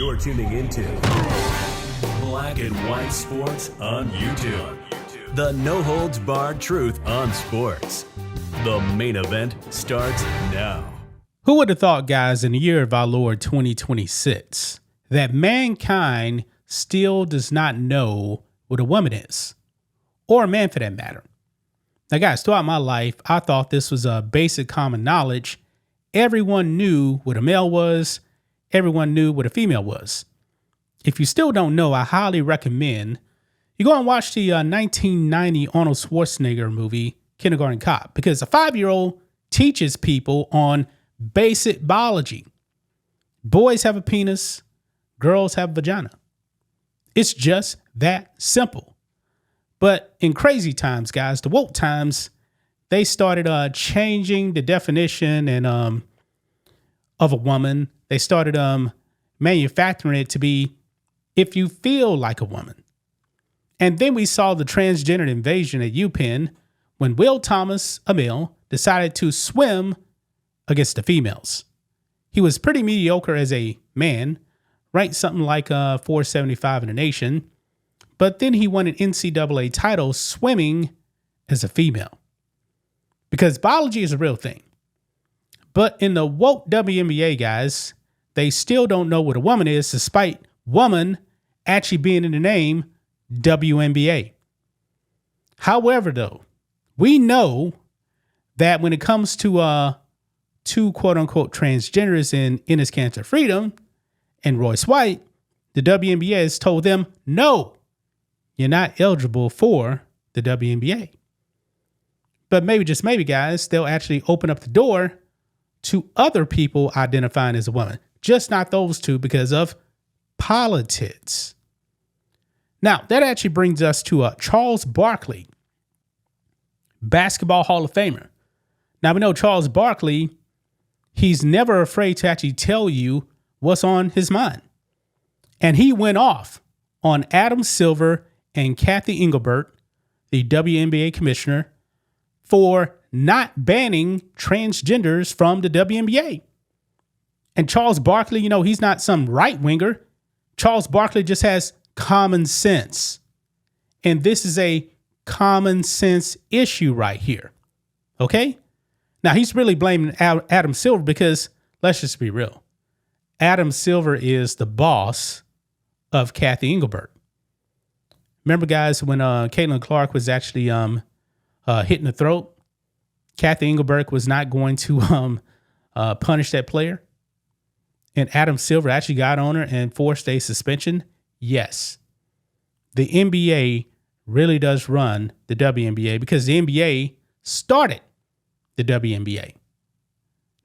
You're tuning into Black and White Sports on YouTube. The no-holds-barred truth on sports. The main event starts now. Who would have thought, guys, in the year of our Lord 2026, that mankind still does not know what a woman is, or a man for that matter? Now, guys, throughout my life, I thought this was a basic common knowledge. Everyone knew what a male was. Everyone knew what a female was. If you still don't know, I highly recommend you go and watch the 1990 Arnold Schwarzenegger movie, Kindergarten Cop, because a 5-year-old teaches people on basic biology. Boys have a penis, girls have a vagina. It's just that simple. But in crazy times, guys, the woke times, they started changing the definition and of a woman. They started manufacturing it to be if you feel like a woman. And then we saw the transgender invasion at UPenn when Will Thomas, a male, decided to swim against the females. He was pretty mediocre as a man, ranked something like 475 in the nation. But then he won an NCAA title swimming as a female. Because biology is a real thing. But in the woke WNBA, guys, they still don't know what a woman is, despite woman actually being in the name WNBA. However, though, we know that when it comes to two quote-unquote transgenders in Enes Kanter Freedom and Royce White, the WNBA has told them, no, you're not eligible for the WNBA. But maybe, just maybe, guys, they'll actually open up the door to other people identifying as a woman. Just not those two because of politics. Now, that actually brings us to Charles Barkley, Basketball Hall of Famer. Now, we know Charles Barkley, he's never afraid to actually tell you what's on his mind. And he went off on Adam Silver and Cathy Engelbert, the WNBA commissioner, for not banning transgenders from the WNBA. And Charles Barkley, you know, he's not some right winger. Charles Barkley just has common sense. And this is a common sense issue right here. Okay? Now, he's really blaming Adam Silver because, let's just be real, Adam Silver is the boss of Cathy Engelbert. Remember, guys, when Caitlin Clark was actually hit in the throat, Cathy Engelbert was not going to punish that player. And Adam Silver actually got on her and forced a suspension. Yes, the NBA really does run the WNBA because the NBA started the WNBA.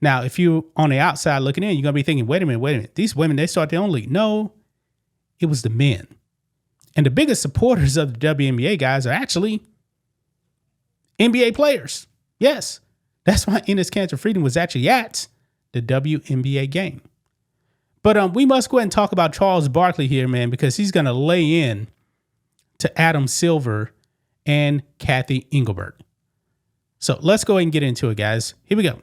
Now, if you're on the outside looking in, you're going to be thinking, wait a minute. These women, they started their own league. No, it was the men. And the biggest supporters of the WNBA, guys, are actually NBA players. Yes, that's why Enes Kanter Freedom was actually at the WNBA game. But we must go ahead and talk about Charles Barkley here, man, because he's going to lay in to Adam Silver and Cathy Engelbert. So let's go ahead and get into it, guys. Here we go.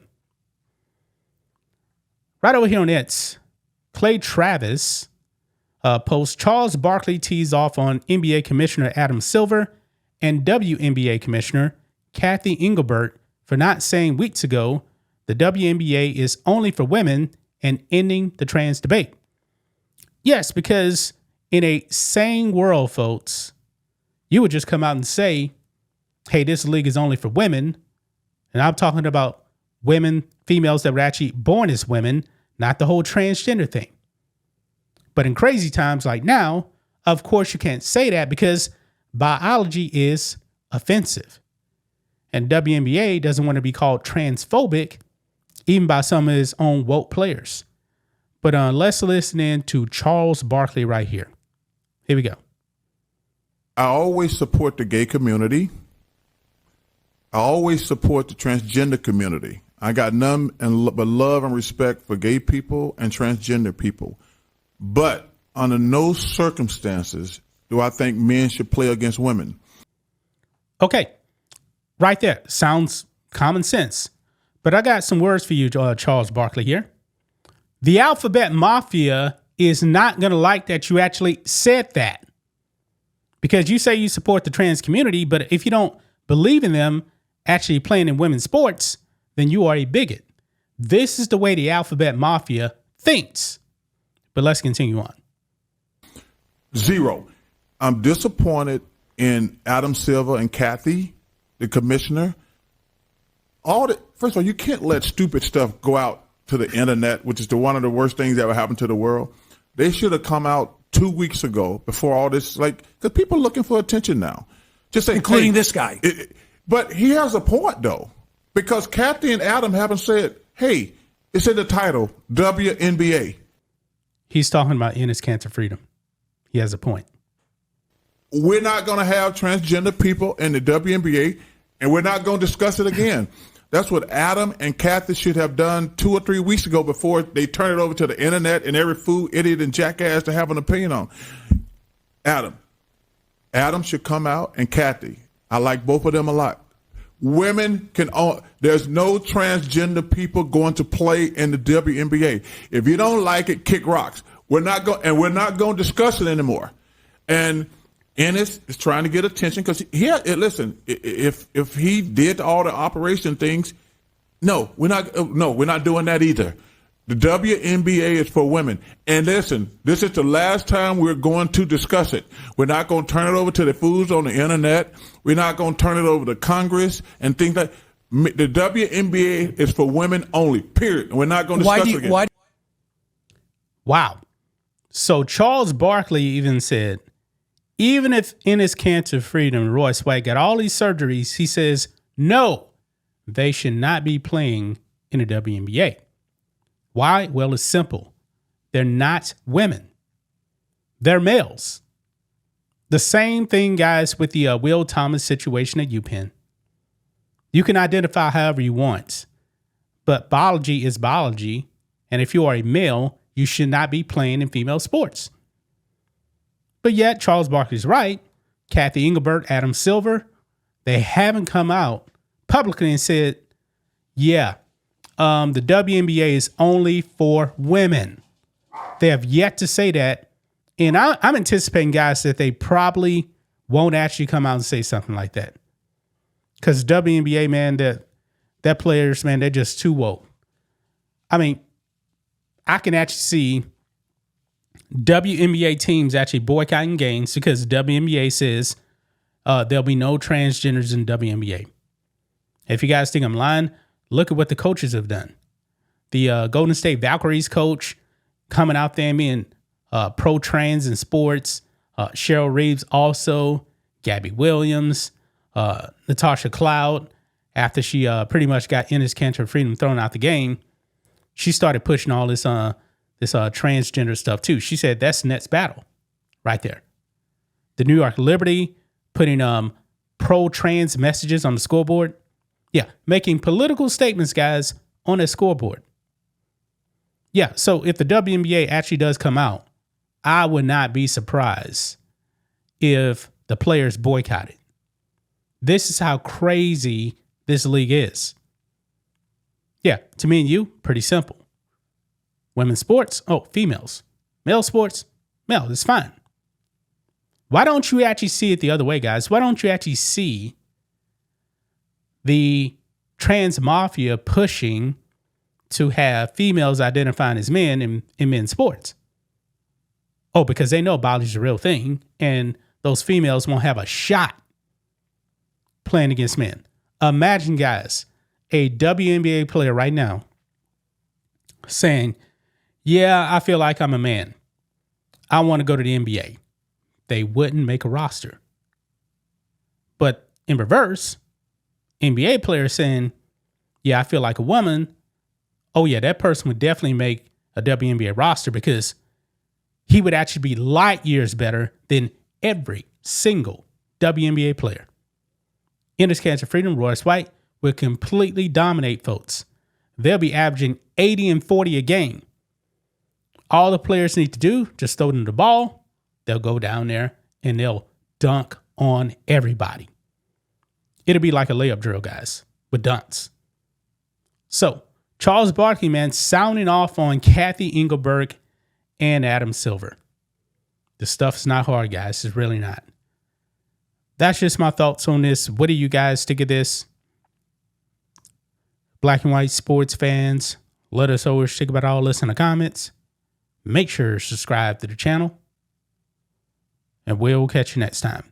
Right over here on It's, Clay Travis posts Charles Barkley tees off on NBA Commissioner Adam Silver and WNBA Commissioner Cathy Engelbert for not saying weeks ago the WNBA is only for women and ending the trans debate. Yes, because in a sane world, folks, you would just come out and say, hey, this league is only for women. And I'm talking about women, females that were actually born as women, not the whole transgender thing. But in crazy times like now, of course, you can't say that because biology is offensive. And WNBA doesn't want to be called transphobic, even by some of his own woke players. But let's listen in to Charles Barkley right here. Here we go. I always support the gay community. I always support the transgender community. I got none but love and respect for gay people and transgender people. But under no circumstances do I think men should play against women. Okay, right there. Sounds common sense. But I got some words for you, Charles Barkley here. The alphabet mafia is not going to like that you actually said that. Because you say you support the trans community, but if you don't believe in them actually playing in women's sports, then you are a bigot. This is the way the alphabet mafia thinks. But let's continue on. 0. I'm disappointed in Adam Silver and Cathy, the commissioner. First of all, you can't let stupid stuff go out to the internet, which is one of the worst things that ever happened to the world. They should have come out 2 weeks ago before all this, because people are looking for attention now. Just say, including this guy. But he has a point, though, because Cathy and Adam haven't said, hey, it's in the title, WNBA. He's talking about Enes Kanter freedom. He has a point. We're not going to have transgender people in the WNBA, and we're not going to discuss it again. That's what Adam and Cathy should have done 2 or 3 weeks ago before they turn it over to the internet and every fool, idiot, and jackass to have an opinion on. Adam should come out, and Cathy. I like both of them a lot. Women can own. There's no transgender people going to play in the WNBA. If you don't like it, kick rocks. We're not going to discuss it anymore. And Enes is trying to get attention because listen, if he did all the operation things, we're not doing that either. The WNBA is for women. And listen, this is the last time we're going to discuss it. We're not going to turn it over to the fools on the internet. We're not going to turn it over to Congress and things like the WNBA is for women only, period. We're not going to discuss it again. Wow. So Charles Barkley even said, even if Enes Kanter freedom and Royce White got all these surgeries, he says, no, they should not be playing in the WNBA. Why? Well, it's simple. They're not women. They're males. The same thing, guys, with the Will Thomas situation at UPenn. You can identify however you want, but biology is biology. And if you are a male, you should not be playing in female sports. But yet, Charles Barkley's right. Cathy Engelbert, Adam Silver, they haven't come out publicly and said, yeah, the WNBA is only for women. They have yet to say that. And I'm anticipating, guys, that they probably won't actually come out and say something like that. Because WNBA, man, that players, man, they're just too woke. I mean, I can actually see WNBA teams actually boycotting games because WNBA says there'll be no transgenders in WNBA. If you guys think I'm lying, look at what the coaches have done. The Golden State Valkyries coach coming out there being pro-trans in sports. Cheryl Reeves also. Gabby Williams. Natasha Cloud. After she pretty much got Enes Kanter freedom thrown out the game, she started pushing all this transgender stuff too. She said that's the next battle right there. The New York Liberty putting pro-trans messages on the scoreboard. Yeah, making political statements, guys, on a scoreboard. Yeah, so if the WNBA actually does come out, I would not be surprised if the players boycott it. This is how crazy this league is. Yeah, to me and you, pretty simple. Women's sports, females. Male sports, male, it's fine. Why don't you actually see it the other way, guys? Why don't you actually see the trans mafia pushing to have females identifying as men in men's sports? Because they know biology is a real thing, and those females won't have a shot playing against men. Imagine, guys, a WNBA player right now saying, yeah, I feel like I'm a man. I want to go to the NBA. They wouldn't make a roster. But in reverse, NBA players saying, yeah, I feel like a woman. Oh, yeah, that person would definitely make a WNBA roster because he would actually be light years better than every single WNBA player. Enes Kanter freedom, Royce White will completely dominate folks. They'll be averaging 80 and 40 a game. All the players need to do, just throw them the ball. They'll go down there and they'll dunk on everybody. It'll be like a layup drill, guys, with dunks. So, Charles Barkley, man, sounding off on Cathy Engelbert and Adam Silver. The stuff's not hard, guys. It's really not. That's just my thoughts on this. What do you guys think of this? Black and white sports fans, let us know what you think about all this in the comments. Make sure to subscribe to the channel. And we'll catch you next time.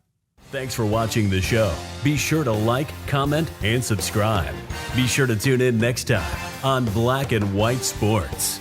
Thanks for watching the show. Be sure to like, comment, and subscribe. Be sure to tune in next time on Black and White Sports.